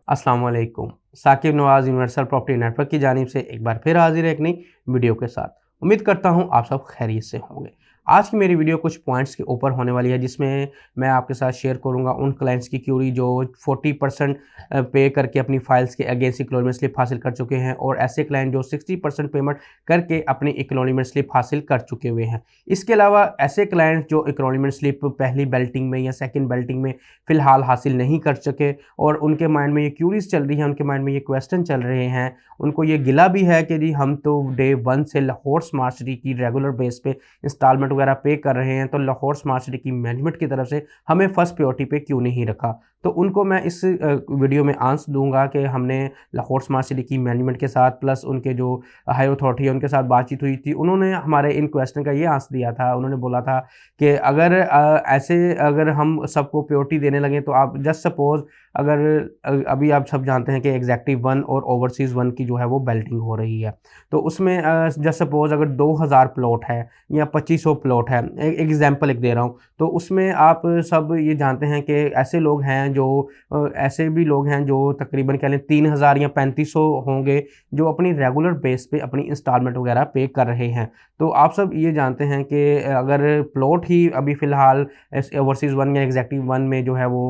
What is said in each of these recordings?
अस्सलाम वालेकुम। साकिब नवाज़ universal property network की जानिब से एक बार फिर हाजिर है एक नई वीडियो के साथ। उम्मीद करता हूँ आप सब खैरियत से होंगे। आज की मेरी वीडियो कुछ पॉइंट्स के ऊपर होने वाली है, जिसमें मैं आपके साथ शेयर करूँगा उन क्लाइंट्स की क्यूरी जो 40% पे करके अपनी फाइल्स के अगेंस्ट एक्नॉलेजमेंट स्लिप हासिल कर चुके हैं, और ऐसे क्लाइंट जो 60% पेमेंट करके अपनी एक्नॉलेजमेंट स्लिप हासिल कर चुके हुए हैं। इसके अलावा ऐसे क्लाइंट्स जो एक्नॉलेजमेंट स्लिप पहली बेल्टिंग में या सेकेंड बेल्टिंग में फ़िलहाल हासिल नहीं कर सके, और उनके माइंड में ये क्यूरीज चल रही हैं, उनके माइंड में ये क्वेश्चन चल रहे हैं, उनको ये गिला भी है कि जी हम तो डे 1 से लाहौर स्मार्ट सिटी की रेगुलर बेस पे इंस्टॉलमेंट वगैरह पे कर रहे हैं, तो लाहौर स्मार्ट सिटी की मैनेजमेंट की तरफ से हमें फर्स्ट प्रायोरिटी पे क्यों नहीं रखा। तो उनको मैं इस वीडियो में आंसर दूंगा कि हमने लाहौर स्मार्ट सिटी की मैनेजमेंट के साथ प्लस उनके जो हाई अथॉरिटी है उनके साथ बातचीत हुई थी। उन्होंने हमारे इन क्वेश्चन का ये आंसर दिया था। उन्होंने बोला था कि अगर हम सबको प्रायोरिटी देने लगे तो आप जस्ट सपोज अगर अभी आप सब जानते हैं कि एग्जेक्टिव 1 और ओवरसीज़ 1 की जो है वो बेल्टिंग हो रही है, तो उसमें जस्ट सपोज अगर 2000 प्लॉट है या 2500 प्लॉट है, एक एग्जांपल दे रहा हूँ, तो उसमें आप सब ये जानते हैं कि ऐसे लोग हैं जो ऐसे भी लोग हैं जो तकरीबन कह लें 3000 या 3500 होंगे जो अपनी रेगुलर बेस पे अपनी इंस्टॉलमेंट वगैरह पे कर रहे हैं। तो आप सब ये जानते हैं कि अगर प्लॉट ही अभी फ़िलहाल ओवरसीज़ 1 या एग्जेक्टिव 1 में जो है वो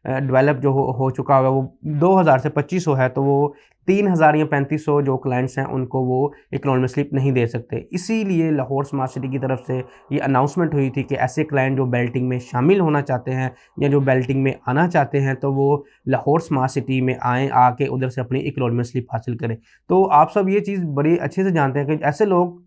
डेवलप जो हो चुका हुआ है वो 2000 से 2500 है, तो वो 3000 या 3500 जो क्लाइंट्स हैं उनको वो एक्नॉलेजमेंट स्लिप नहीं दे सकते। इसीलिए लाहौर स्मार्ट सिटी की तरफ से ये अनाउंसमेंट हुई थी कि ऐसे क्लाइंट जो बेल्टिंग में शामिल होना चाहते हैं या जो बेल्टिंग में आना चाहते हैं, तो वो लाहौर स्मार्ट सिटी में आएँ, आके उधर से अपनी एक्नॉलेजमेंट स्लिप हासिल करें। तो आप सब ये चीज़ बड़ी अच्छे से जानते हैं कि ऐसे लोग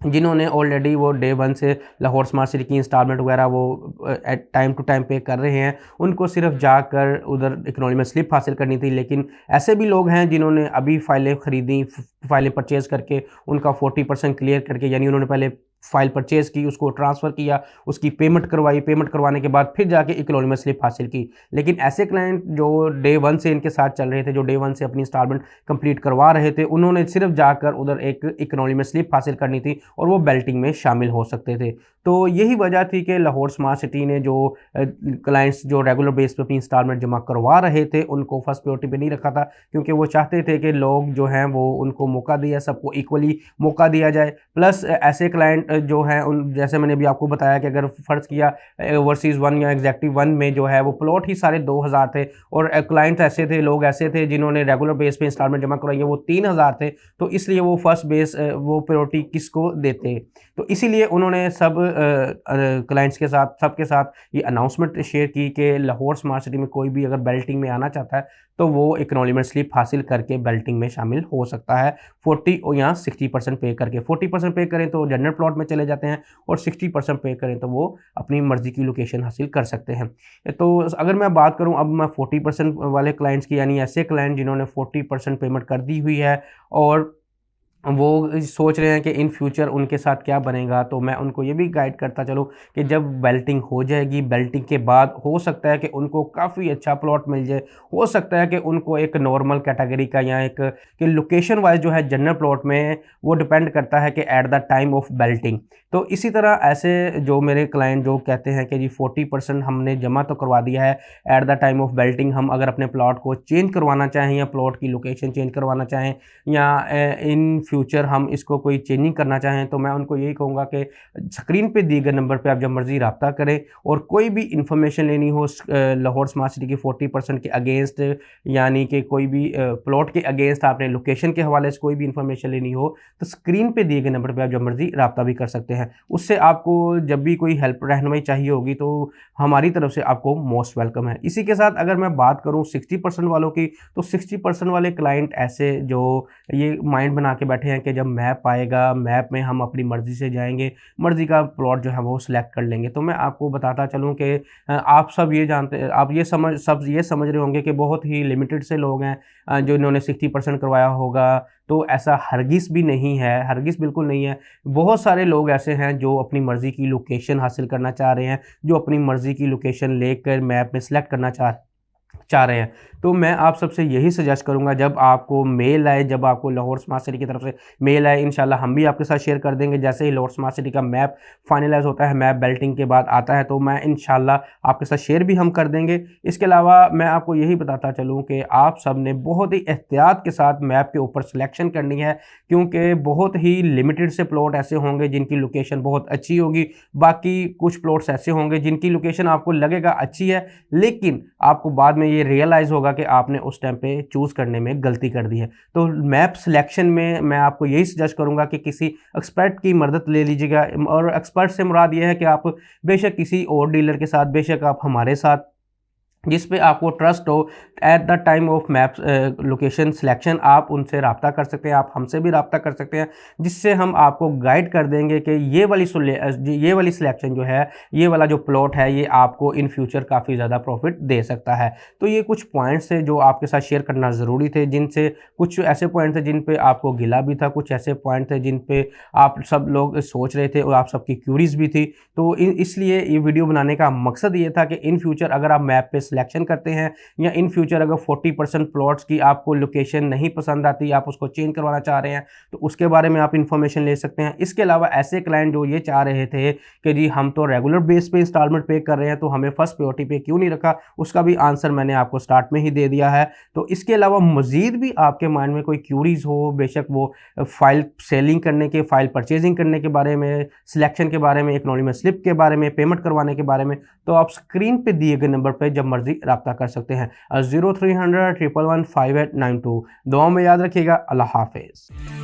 जिन्होंने ऑलरेडी वो डे 1 से लाहौर स्मार्ट सिटी की इंस्टॉलमेंट वगैरह वो एट टाइम टू टाइम पे कर रहे हैं, उनको सिर्फ जाकर उधर एक्नॉलेजमेंट स्लिप हासिल करनी थी। लेकिन ऐसे भी लोग हैं जिन्होंने अभी फाइलें ख़रीदी, फाइलें परचेज़ करके उनका 40% क्लियर करके, यानी उन्होंने पहले फ़ाइल परचेज़ की, उसको ट्रांसफ़र किया, उसकी पेमेंट करवाई, पेमेंट करवाने के बाद फिर जाके एक्नॉलेजमेंट स्लिप हासिल की। लेकिन ऐसे क्लाइंट जो डे 1 से इनके साथ चल रहे थे, जो डे 1 से अपनी इंस्टॉलमेंट कंप्लीट करवा रहे थे, उन्होंने सिर्फ जाकर उधर एक एक्नॉलेजमेंट स्लिप हासिल करनी थी और वो बेल्टिंग में शामिल हो सकते थे। तो यही वजह थी कि लाहौर स्मार्ट सिटी ने जो क्लाइंट्स जो रेगुलर बेस पे अपनी इंस्टॉलमेंट जमा करवा रहे थे उनको फर्स्ट प्रायोरिटी पे नहीं रखा था, क्योंकि वो चाहते थे कि लोग जो हैं वो उनको मौका दिया, सबको इक्वली मौका दिया जाए। प्लस ऐसे क्लाइंट जो हैं उन जैसे मैंने अभी आपको बताया कि अगर फ़र्ज़ किया ओवरसीज़ 1 या एग्जेक्टिव 1 में जो है वो प्लॉट ही सारे 2000 थे, और क्लाइंट ऐसे थे, लोग ऐसे थे जिन्होंने रेगुलर बेस पे इंस्टॉलमेंट जमा करवाई है वो 3000 थे, तो इसलिए वो फर्स्ट बेस वो प्रायोरिटी किसको देते। तो इसीलिए उन्होंने सब क्लाइंट्स के साथ, सबके साथ ये अनाउंसमेंट शेयर की कि लाहौर स्मार्ट सिटी में कोई भी अगर बेल्टिंग में आना चाहता है तो वो एक्नॉलेजमेंट स्लिप हासिल करके बेल्टिंग में शामिल हो सकता है, 40 या 60% पे करके। 40% पे करें तो जनरल प्लॉट में चले जाते हैं, और 60% पे करें तो वो अपनी मर्ज़ी की लोकेशन हासिल कर सकते हैं। तो अगर मैं बात करूँ अब मैं 40% वाले क्लाइंट्स की, यानी ऐसे क्लाइंट जिन्होंने 40% पेमेंट कर दी हुई है और वो सोच रहे हैं कि इन फ्यूचर उनके साथ क्या बनेगा, तो मैं उनको ये भी गाइड करता चलूँ कि जब बेल्टिंग हो जाएगी, बेल्टिंग के बाद हो सकता है कि उनको काफ़ी अच्छा प्लॉट मिल जाए, हो सकता है कि उनको एक नॉर्मल कैटेगरी का या एक कि लोकेशन वाइज जो है जनरल प्लॉट में वो डिपेंड करता है कि at the time of Belting. तो इसी तरह ऐसे जो मेरे क्लाइंट जो कहते हैं कि जी 40% हमने जमा तो करवा दिया है, at the time of Belting हम अगर अपने प्लॉट को चेंज करवाना चाहें या प्लॉट की लोकेशन चेंज करवाना चाहें या इन फ्यूचर हम इसको कोई चेंजिंग करना चाहें, तो मैं उनको यही कहूँगा कि स्क्रीन पे दिए गए नंबर पे आप जब मर्ज़ी रब्ता करें, और कोई भी इन्फॉर्मेशन लेनी हो लाहौर स्मार्ट सिटी की 40% के अगेंस्ट, यानी कि कोई भी प्लॉट के अगेंस्ट आपने लोकेशन के हवाले से कोई भी इन्फॉर्मेशन लेनी हो, तो स्क्रीन पे दिए गए नंबर पे आप जब मर्ज़ी रब्ता भी कर सकते हैं। उससे आपको जब भी कोई हेल्प रहनुमाई चाहिए होगी तो हमारी तरफ से आपको मोस्ट वेलकम है। इसी के साथ अगर मैं बात करूँ 60% वालों की, तो 60% वाले क्लाइंट ऐसे जो ये माइंड बना के बैठे हैं कि जब मैप आएगा, मैप में हम अपनी मर्ज़ी से जाएँगे, मर्ज़ी का प्लॉट जो है वो सिलेक्ट कर लेंगे। तो मैं आपको बताता चलूँ कि आप सब ये जानते, आप ये समझ रहे होंगे कि बहुत ही लिमिटेड से लोग हैं जो इन्होंने 60% करवाया होगा। तो ऐसा हरगिज़ भी नहीं है, हरगिज़ बिल्कुल नहीं है। बहुत सारे लोग ऐसे हैं जो अपनी मर्ज़ी की लोकेशन हासिल करना चाह रहे हैं, जो अपनी मर्ज़ी की लोकेशन लेकर मैप में सेलेक्ट करना चाह चाह रहे हैं। तो मैं आप सबसे यही सजेस्ट करूंगा, जब आपको मेल आए, जब आपको लाहौर स्मार्ट सिटी की तरफ से मेल आए, इंशाल्लाह हम भी आपके साथ शेयर कर देंगे। जैसे ही लाहौर स्मार्ट सिटी का मैप फाइनलाइज होता है, मैप बेल्टिंग के बाद आता है, तो मैं इंशाल्लाह आपके साथ शेयर भी हम कर देंगे। इसके अलावा मैं आपको यही बताता चलूँ कि आप सब ने बहुत ही एहतियात के साथ मैप के ऊपर सिलेक्शन करनी है, क्योंकि बहुत ही लिमिटेड से प्लॉट ऐसे होंगे जिनकी लोकेशन बहुत अच्छी होगी, बाकी कुछ प्लॉट्स ऐसे होंगे जिनकी लोकेशन आपको लगेगा अच्छी है, लेकिन आपको बाद में ये रियलाइज़ होगा कि आपने उस टाइम पे चूज़ करने में गलती कर दी है। तो मैप सिलेक्शन में मैं आपको यही सजेस्ट करूंगा कि किसी एक्सपर्ट की मदद ले लीजिएगा। और एक्सपर्ट से मुराद ये है कि आप बेशक किसी और डीलर के साथ, बेशक आप हमारे साथ, जिस पे आपको ट्रस्ट हो, at the time of map location selection आप उनसे रब्ता कर सकते हैं, आप हमसे भी रब्ता कर सकते हैं, जिससे हम आपको गाइड कर देंगे कि ये वाली सिलेक्शन जो है, ये वाला जो प्लॉट है, ये आपको इन फ्यूचर काफ़ी ज़्यादा प्रॉफिट दे सकता है। तो ये कुछ पॉइंट्स थे जो आपके साथ शेयर करना ज़रूरी थे, जिनसे कुछ ऐसे पॉइंट थे जिन पे आपको गिला भी था, कुछ ऐसे पॉइंट थे जिन पे आप सब लोग सोच रहे थे और आप सबकी क्यूरीज भी थी। तो इसलिए ये वीडियो बनाने का मकसद ये था कि इन फ्यूचर अगर आप मैप पे सिलेक्शन करते हैं, या इन फ्यूचर अगर 40% प्लॉट्स की आपको लोकेशन नहीं पसंद आती, आप उसको चेंज करवाना चाह रहे हैं, तो उसके बारे में आप इंफॉर्मेशन ले सकते हैं। इसके अलावा ऐसे क्लाइंट जो ये चाह रहे थे कि जी हम तो रेगुलर बेस पे इंस्टॉलमेंट पे कर रहे हैं, तो हमें फर्स्ट प्रायोरिटी पे क्यों नहीं रखा, उसका भी आंसर मैंने आपको स्टार्ट में ही दे दिया है। तो इसके अलावा मजीद भी आपके माइंड में कोई क्यूरीज हो, बेशक वो फाइल सेलिंग करने के, फाइल परचेजिंग करने के बारे में, सिलेक्शन के बारे में, एक्नॉलेजमेंट स्लिप के बारे में, पेमेंट करवाने के बारे में, तो आप स्क्रीन पे दिए गए नंबर पर जब मर्जी रब्ता कर सकते हैं। 0300 111 5892। दुआओं में याद रखिएगा। अल्लाह हाफिज़।